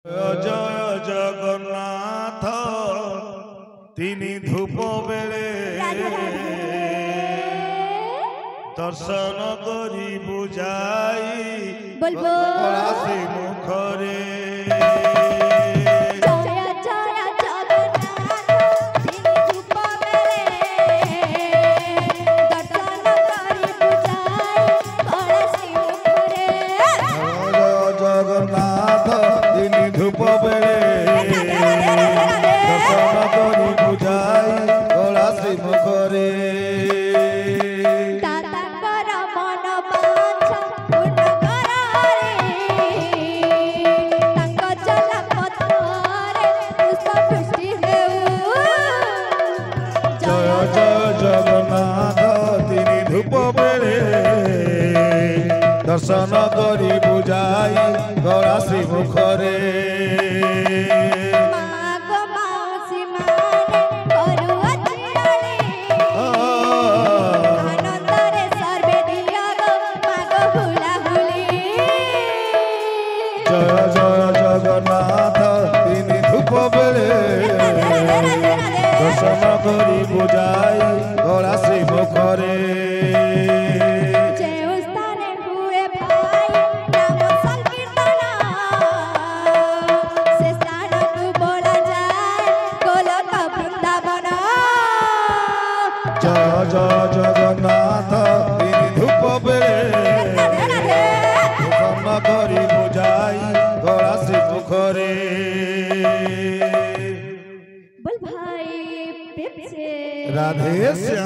जय जगन्नाथ तिनी धूप बेले दर्शन करी बुझाई कलासी मुखरे जगन्नाथ तिनी धूप बेले दर्शन करी बुझाई कलासी मुखरे जगन्नाथ तिनी धूप बेले दर्शन करी बुझाई कलासी मुखरे जय जय जगन्नाथ तिनी धूप बेले दर्शन करी बुझाई कलासी मुखरे जय जय जगन्नाथ तिनी धूप बेले दर्शन करी बुझाई कलासी मुखरे बोल भाई प्रेम से राधे श्याम।